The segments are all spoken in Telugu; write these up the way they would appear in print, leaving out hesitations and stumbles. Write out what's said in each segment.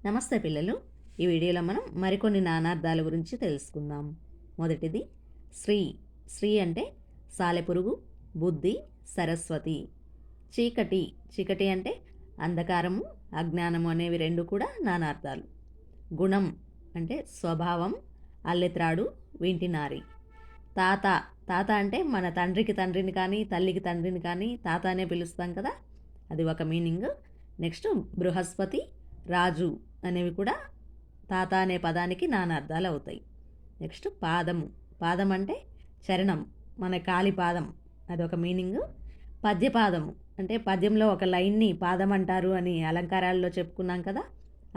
నమస్తే పిల్లలు. ఈ వీడియోలో మనం మరికొన్ని నానార్థాల గురించి తెలుసుకుందాం. మొదటిది శ్రీ. శ్రీ అంటే సాలెపురుగు, బుద్ధి, సరస్వతి. చీకటి. చీకటి అంటే అంధకారము, అజ్ఞానము అనేవి రెండు కూడా నానార్థాలు. గుణం అంటే స్వభావం, అల్లెత్రాడు, వింటినారి. తాత. తాత అంటే మన తండ్రిని కానీ తల్లికి తండ్రిని కానీ తాత అనే పిలుస్తాం కదా, అది ఒక మీనింగ్. నెక్స్ట్ బృహస్పతి, రాజు అనేవి కూడా తాత అనే పదానికి నానార్థాలు అవుతాయి. నెక్స్ట్ పాదము. పాదం అంటే చరణం, మన కాలి పాదం, అదొక మీనింగ్. పద్యపాదము అంటే పద్యంలో ఒక లైన్ని పాదం అంటారు అని అలంకారాల్లో చెప్పుకున్నాం కదా,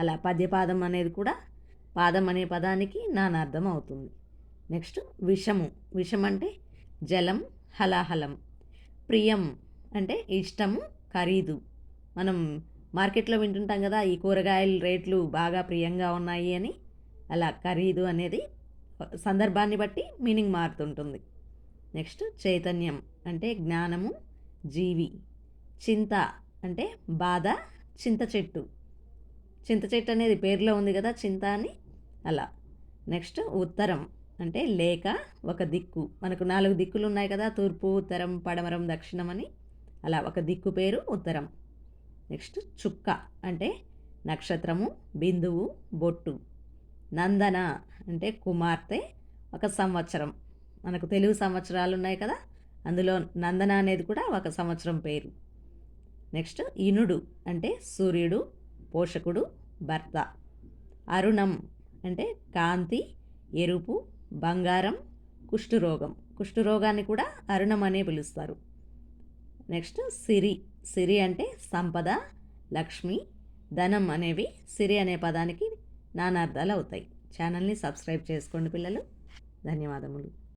అలా పద్యపాదం అనేది కూడా పాదం అనే పదానికి నానార్థం అవుతుంది. నెక్స్ట్ విషము. విషం అంటే జలం, హలాహలం. ప్రియం అంటే ఇష్టము, ఖరీదు. మనం మార్కెట్లో వింటుంటాం కదా, ఈ కూరగాయల రేట్లు బాగా ప్రియంగా ఉన్నాయి అని. అలా ఖరీదు అనేది సందర్భాన్ని బట్టి మీనింగ్ మారుతుంటుంది. నెక్స్ట్ చైతన్యం అంటే జ్ఞానము, జీవి. చింత అంటే బాధ, చింత చెట్టు. చింత చెట్టు అనేది పేరులో ఉంది కదా, చింత అని, అలా. నెక్స్ట్ ఉత్తరం అంటే లేక, ఒక దిక్కు. మనకు 4 దిక్కులు ఉన్నాయి కదా, తూర్పు, ఉత్తరం, పడమరం, దక్షిణం అని. అలా ఒక దిక్కు పేరు ఉత్తరం. నెక్స్ట్ చుక్క అంటే నక్షత్రము, బిందువు, బొట్టు. నందన అంటే కుమార్తె, ఒక సంవత్సరం. మనకు తెలుగు సంవత్సరాలు ఉన్నాయి కదా, అందులో నందన అనేది కూడా ఒక సంవత్సరం పేరు. నెక్స్ట్ ఇనుడు అంటే సూర్యుడు, పోషకుడు, భర్త. అరుణం అంటే కాంతి, ఎరుపు, బంగారం, కుష్ఠరోగం. కుష్ఠరోగాన్ని కూడా అరుణం అనే పిలుస్తారు. నెక్స్ట్ సిరి. సిరి అంటే సంపద, లక్ష్మి, ధనం అనేవి సిరి అనే పదానికి నానార్థాలు అవుతాయి. ఛానల్ని సబ్స్క్రైబ్ చేసుకోండి పిల్లలు. ధన్యవాదములు.